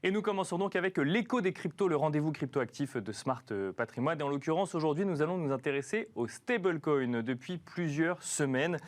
Et nous commençons donc avec l'écho des cryptos, le rendez-vous cryptoactif de Smart Patrimoine. Et en l'occurrence, aujourd'hui, nous allons nous intéresser aux stablecoins depuis plusieurs semaines.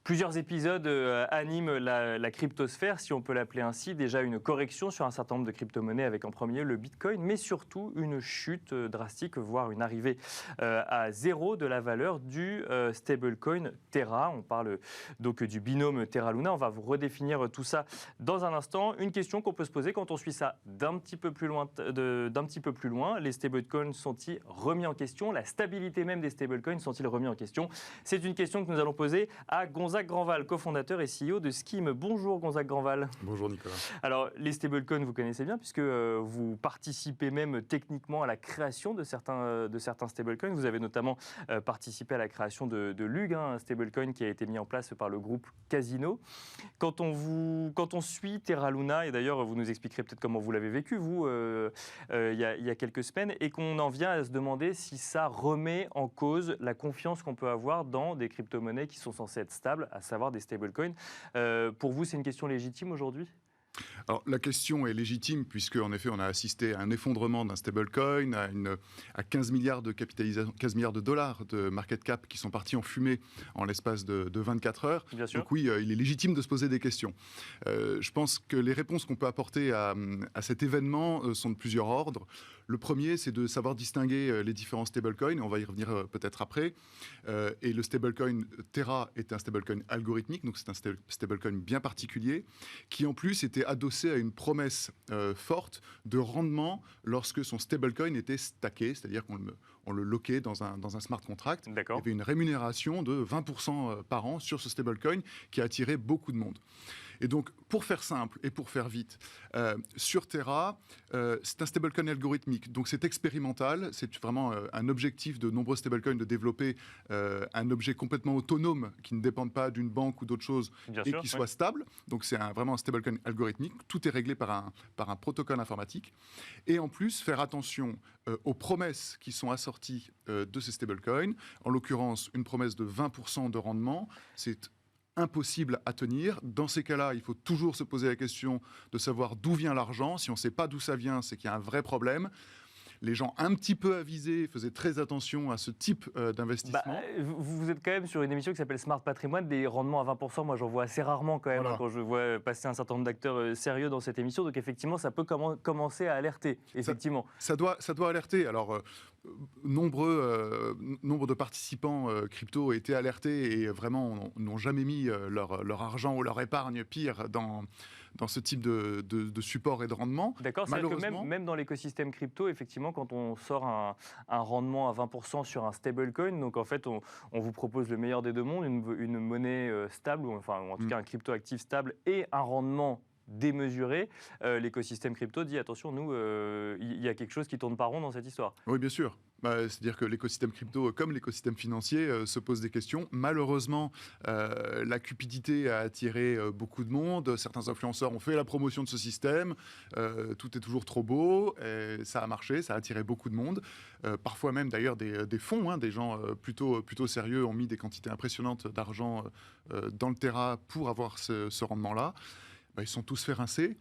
Plusieurs épisodes animent la cryptosphère, si on peut l'appeler ainsi. Déjà une correction sur un certain nombre de crypto-monnaies avec en premier le Bitcoin, mais surtout une chute drastique, voire une arrivée à zéro de la valeur du stablecoin Terra. On parle donc du binôme Terra-Luna. On va vous redéfinir tout ça dans un instant. Une question qu'on peut se poser quand on suit ça d'un petit peu plus loin. Les stablecoins sont-ils remis en question? La stabilité même des stablecoins sont-ils remis en question? C'est une question que nous allons poser à Gonzague Grandval, cofondateur et CEO de Scheme. Bonjour Gonzague Grandval. Bonjour Nicolas. Alors les stablecoins, vous connaissez bien puisque vous participez même techniquement à la création de certains stablecoins. Vous avez notamment participé à la création de Lug, un stablecoin qui a été mis en place par le groupe Casino. Quand on suit Terra Luna, et d'ailleurs vous nous expliquerez peut-être comment vous l'avez vécu vous il y a quelques semaines, et qu'on en vient à se demander si ça remet en cause la confiance qu'on peut avoir dans des crypto-monnaies qui sont censées être stables, à savoir des stablecoins. Pour vous, c'est une question légitime aujourd'hui ? Alors la question est légitime puisque en effet on a assisté à un effondrement d'un stablecoin, à 15 milliards de capitalisation, 15 milliards de dollars de market cap qui sont partis en fumée en l'espace de 24 heures. Bien sûr. Donc oui, il est légitime de se poser des questions. Je pense que les réponses qu'on peut apporter à cet événement sont de plusieurs ordres. Le premier, c'est de savoir distinguer les différents stablecoins, et on va y revenir peut-être après. Et le stablecoin Terra est un stablecoin algorithmique, donc c'est un stablecoin bien particulier, qui en plus était adossé à une promesse forte de rendement lorsque son stablecoin était stacké, c'est-à-dire qu'on le loquait dans un smart contract. D'accord. Il y avait une rémunération de 20% par an sur ce stablecoin qui a attiré beaucoup de monde. Et donc, pour faire simple et pour faire vite, sur Terra, c'est un stablecoin algorithmique. Donc, c'est expérimental. C'est vraiment un objectif de nombreux stablecoins de développer un objet complètement autonome qui ne dépende pas d'une banque ou d'autre chose et qui soit stable. Donc, c'est vraiment un stablecoin algorithmique. Tout est réglé par un protocole informatique. Et en plus, faire attention aux promesses qui sont assorties de ces stablecoins. En l'occurrence, une promesse de 20% de rendement. C'est impossible à tenir. Dans ces cas-là, il faut toujours se poser la question de savoir d'où vient l'argent. Si on ne sait pas d'où ça vient, c'est qu'il y a un vrai problème. Les gens un petit peu avisés faisaient très attention à ce type d'investissement. Vous êtes quand même sur une émission qui s'appelle Smart Patrimoine, des rendements à 20%. Moi, j'en vois assez rarement quand même, quand je vois passer un certain nombre d'acteurs sérieux dans cette émission. Donc effectivement, ça peut commencer à alerter. Effectivement. Ça doit alerter. Alors, nombre de participants crypto étaient alertés et vraiment n'ont jamais mis leur argent ou leur épargne pire dans ce type de support et de rendement. D'accord, c'est-à-dire que même dans l'écosystème crypto, effectivement, quand on sort un rendement à 20% sur un stablecoin, donc en fait, on vous propose le meilleur des deux mondes, une monnaie stable, ou en tout cas un crypto-actif stable et un rendement démesuré, l'écosystème crypto dit attention, nous, il y a quelque chose qui tourne pas rond dans cette histoire. Oui, bien sûr. C'est-à-dire que l'écosystème crypto, comme l'écosystème financier, se pose des questions. Malheureusement, la cupidité a attiré beaucoup de monde. Certains influenceurs ont fait la promotion de ce système. Tout est toujours trop beau. Et ça a marché, ça a attiré beaucoup de monde. Parfois même, d'ailleurs, des fonds, des gens plutôt sérieux ont mis des quantités impressionnantes d'argent dans le Terra pour avoir ce rendement-là. Ils sont tous fait rincer.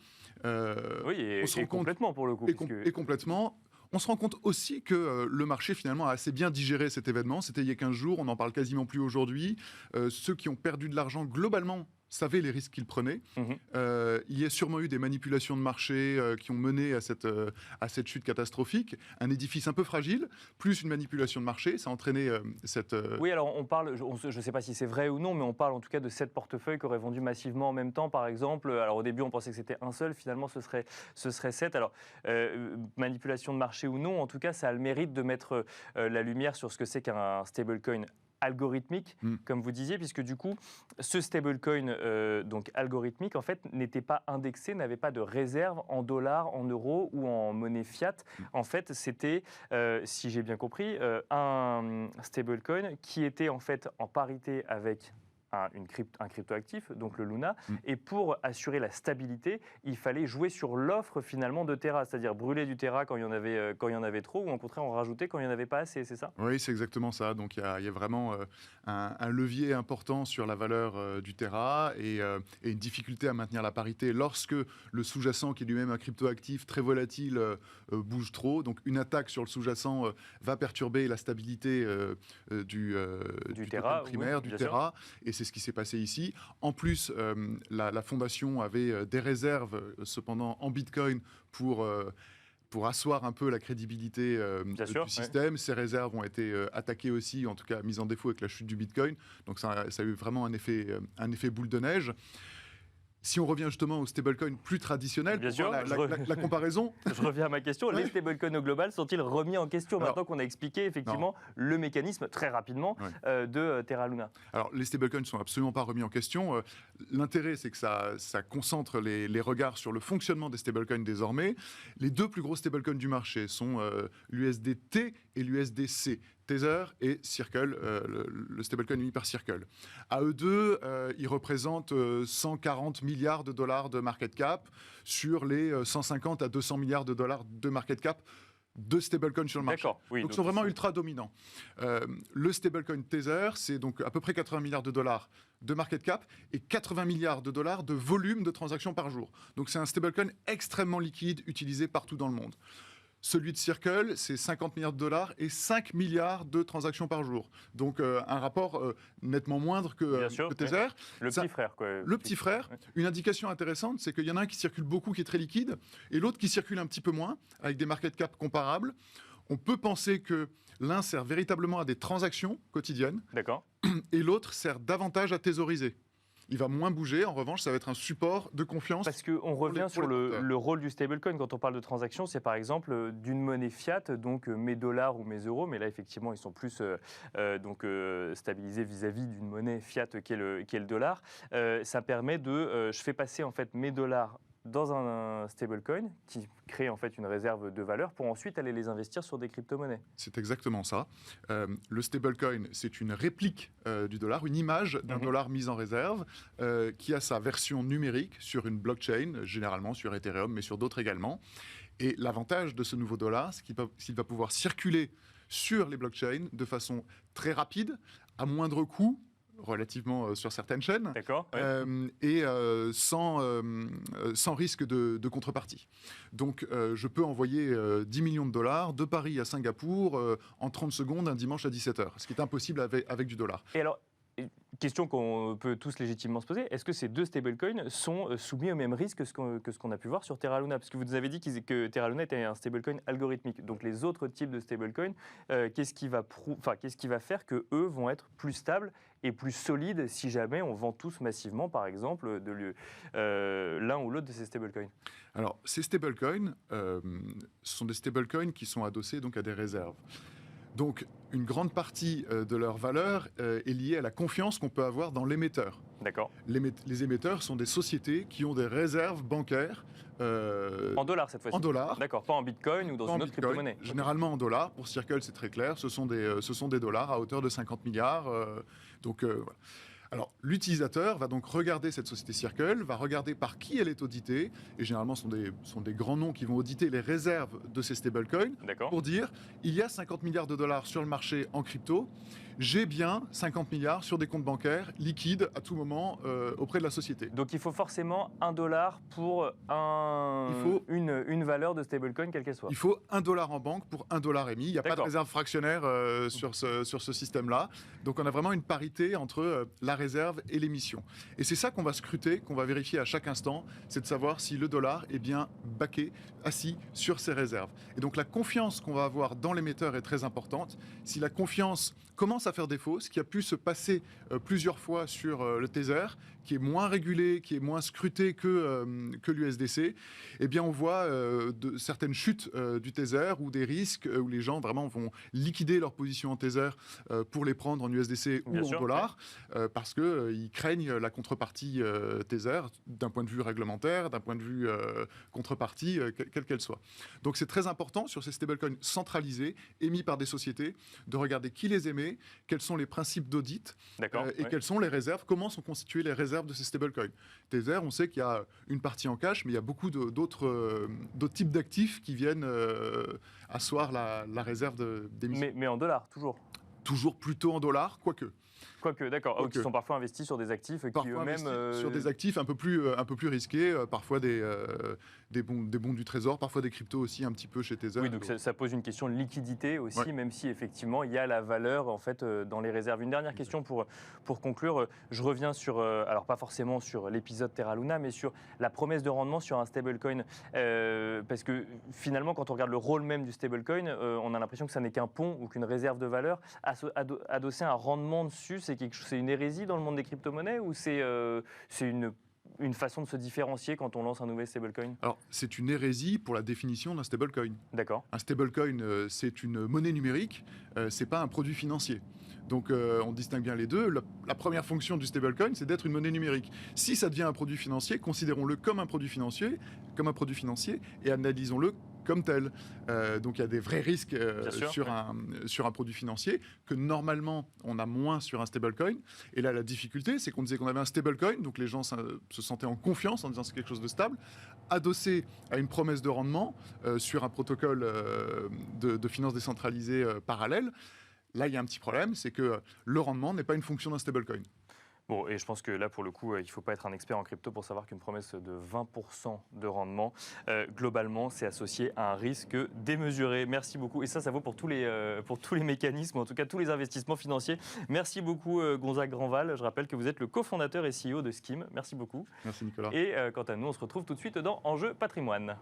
Oui, et complètement pour le coup. Et complètement. On se rend compte aussi que le marché, finalement, a assez bien digéré cet événement. C'était il y a 15 jours, on n'en parle quasiment plus aujourd'hui. Ceux qui ont perdu de l'argent, globalement, savaient les risques qu'ils prenaient. Il y a sûrement eu des manipulations de marché qui ont mené à cette chute catastrophique. Un édifice un peu fragile, plus une manipulation de marché, ça a entraîné cette... Oui, alors on parle, je ne sais pas si c'est vrai ou non, mais on parle en tout cas de 7 portefeuilles qui auraient vendu massivement en même temps, par exemple. Alors au début, on pensait que c'était un seul, finalement ce serait 7. Alors, manipulation de marché ou non, en tout cas, ça a le mérite de mettre la lumière sur ce que c'est qu'un stablecoin algorithmique, comme vous disiez, puisque du coup, ce stablecoin donc algorithmique, en fait, n'était pas indexé, n'avait pas de réserve en dollars, en euros ou en monnaie fiat. En fait, c'était, si j'ai bien compris, un stablecoin qui était en fait en parité avec un cryptoactif, donc le Luna, et pour assurer la stabilité, il fallait jouer sur l'offre finalement de Terra, c'est-à-dire brûler du Terra quand il y en avait trop, ou au contraire en rajouter quand il n'y en avait pas assez, c'est ça? Oui, c'est exactement ça. Donc il y a vraiment un levier important sur la valeur du Terra et une difficulté à maintenir la parité lorsque le sous-jacent, qui est lui-même un cryptoactif très volatile, bouge trop. Donc une attaque sur le sous-jacent va perturber la stabilité du Terra, token primaire, oui, du bien sûr. Terra, et c'est ce qui s'est passé ici. En plus, la fondation avait des réserves cependant en Bitcoin pour asseoir un peu la crédibilité Bien sûr, du système. Ces réserves ont été attaquées aussi, en tout cas mises en défaut avec la chute du Bitcoin. Donc ça a eu vraiment un effet boule de neige. Si on revient justement aux stablecoins plus traditionnels, Bien pour sûr, voir la comparaison. Je reviens à ma question. Ouais. Les stablecoins au global sont-ils remis en question Alors, maintenant qu'on a expliqué effectivement le mécanisme très rapidement de Terra Luna? Alors, les stablecoins ne sont absolument pas remis en question. L'intérêt, c'est que ça concentre les regards sur le fonctionnement des stablecoins désormais. Les deux plus gros stablecoins du marché sont l'USDT et l'USDC. Tether et Circle, le stablecoin émis par Circle. À eux deux, ils représentent 140 milliards de dollars de market cap sur les 150 à 200 milliards de dollars de market cap de stablecoins sur le marché. Oui, donc, ils sont vraiment ultra dominants. Le stablecoin Tether, c'est donc à peu près 80 milliards de dollars de market cap et 80 milliards de dollars de volume de transactions par jour. Donc, c'est un stablecoin extrêmement liquide, utilisé partout dans le monde. Celui de Circle, c'est 50 milliards de dollars et 5 milliards de transactions par jour. Donc, un rapport nettement moindre que Tether. Oui. Le petit frère, quoi. Le petit frère. Une indication intéressante, c'est qu'il y en a un qui circule beaucoup, qui est très liquide, et l'autre qui circule un petit peu moins, avec des market cap comparables. On peut penser que l'un sert véritablement à des transactions quotidiennes, et l'autre sert davantage à thésauriser. Il va moins bouger. En revanche, ça va être un support de confiance. Parce qu'on revient sur le rôle du stablecoin. Quand on parle de transactions, c'est par exemple d'une monnaie fiat, donc mes dollars ou mes euros. Mais là, effectivement, ils sont plus stabilisés vis-à-vis d'une monnaie fiat qui est le dollar. Ça permet je fais passer en fait mes dollars dans un stablecoin qui crée en fait une réserve de valeur pour ensuite aller les investir sur des crypto-monnaies. C'est exactement ça. Le stablecoin, c'est une réplique du dollar, une image d'un dollar mis en réserve qui a sa version numérique sur une blockchain, généralement sur Ethereum, mais sur d'autres également. Et l'avantage de ce nouveau dollar, c'est qu'il va pouvoir circuler sur les blockchains de façon très rapide, à moindre coût, relativement sur certaines chaînes, et sans risque de contrepartie. Donc, je peux envoyer 10 millions de dollars de Paris à Singapour en 30 secondes un dimanche à 17h, ce qui est impossible avec du dollar. Et alors, question qu'on peut tous légitimement se poser, est-ce que ces deux stablecoins sont soumis au même risque que ce qu'on a pu voir sur Terra Luna? Parce que vous nous avez dit que Terra Luna était un stablecoin algorithmique. Donc les autres types de stablecoins, qu'est-ce qui va faire qu'eux vont être plus stables et plus solides si jamais on vend tous massivement, par exemple, l'un ou l'autre de ces stablecoins? Alors, ces stablecoins, ce sont des stablecoins qui sont adossés donc, à des réserves. Donc, une grande partie de leur valeur est liée à la confiance qu'on peut avoir dans l'émetteur. D'accord. Les émetteurs sont des sociétés qui ont des réserves bancaires. En dollars cette fois-ci. En dollars. D'accord, pas en bitcoin ou dans une autre crypto-monnaie. Généralement en dollars. Pour Circle, c'est très clair. Ce sont des dollars à hauteur de 50 milliards. Voilà. Alors, l'utilisateur va donc regarder cette société Circle, va regarder par qui elle est auditée, et généralement, ce sont des grands noms qui vont auditer les réserves de ces stablecoins pour dire, il y a 50 milliards de dollars sur le marché en crypto, j'ai bien 50 milliards sur des comptes bancaires liquides à tout moment auprès de la société. Donc, il faut forcément $1 pour une valeur de stablecoin, quelle qu'elle soit. Il faut $1 en banque pour $1 émis. Il n'y a pas de réserve fractionnaire sur ce système-là. Donc, on a vraiment une parité entre la réserve et l'émission. Et c'est ça qu'on va scruter, qu'on va vérifier à chaque instant, c'est de savoir si le dollar est bien backé, assis sur ses réserves. Et donc, la confiance qu'on va avoir dans l'émetteur est très importante. Si la confiance commence à faire défaut, ce qui a pu se passer plusieurs fois sur le Tether, qui est moins régulé, qui est moins scruté que l'USDC, eh bien on voit certaines chutes du Tether ou des risques où les gens vraiment vont liquider leur position en Tether pour les prendre en USDC ou en dollars, parce qu'ils craignent la contrepartie Tether d'un point de vue réglementaire, d'un point de vue contrepartie, quelle qu'elle soit. Donc c'est très important sur ces stablecoins centralisés, émis par des sociétés, de regarder qui les émet, quels sont les principes d'audit D'accord. et quelles sont les réserves, comment sont constituées les réserves de ces stablecoins. Tether, on sait qu'il y a une partie en cash, mais il y a beaucoup d'autres types d'actifs qui viennent asseoir la réserve d'émission. Mais en dollars, toujours. Toujours plutôt en dollars, quoique. Quoique, d'accord. Qui sont parfois investis sur des actifs qui Parfois eux-mêmes... sur des actifs un peu plus risqués, parfois des bons du trésor, parfois des cryptos aussi un petit peu chez Tether. Oui, donc ça pose une question de liquidité aussi, même si effectivement il y a la valeur en fait dans les réserves. Une dernière question pour conclure. Je reviens sur, alors pas forcément sur l'épisode Terra Luna, mais sur la promesse de rendement sur un stablecoin. Parce que finalement, quand on regarde le rôle même du stablecoin, on a l'impression que ça n'est qu'un pont ou qu'une réserve de valeur. Adosser un rendement dessus, c'est une hérésie dans le monde des crypto-monnaies ou c'est une façon de se différencier quand on lance un nouvel stablecoin? Alors, c'est une hérésie pour la définition d'un stablecoin. D'accord. Un stablecoin, c'est une monnaie numérique, c'est pas un produit financier. Donc, on distingue bien les deux. La première fonction du stablecoin, c'est d'être une monnaie numérique. Si ça devient un produit financier, considérons-le comme un produit financier, et analysons-le comme tel. Donc il y a des vrais risques sur un produit financier que normalement on a moins sur un stablecoin. Et là la difficulté, c'est qu'on disait qu'on avait un stablecoin, donc les gens se sentaient en confiance en disant c'est quelque chose de stable, adossé à une promesse de rendement sur un protocole de finance décentralisée parallèle. Là il y a un petit problème, c'est que le rendement n'est pas une fonction d'un stablecoin. Bon, et je pense que là, pour le coup, il ne faut pas être un expert en crypto pour savoir qu'une promesse de 20% de rendement, globalement, c'est associé à un risque démesuré. Merci beaucoup. Et ça vaut pour tous les mécanismes, en tout cas tous les investissements financiers. Merci beaucoup, Gonzague Grandval. Je rappelle que vous êtes le cofondateur et CEO de Scheme. Merci beaucoup. Merci, Nicolas. Et quant à nous, on se retrouve tout de suite dans Enjeu Patrimoine.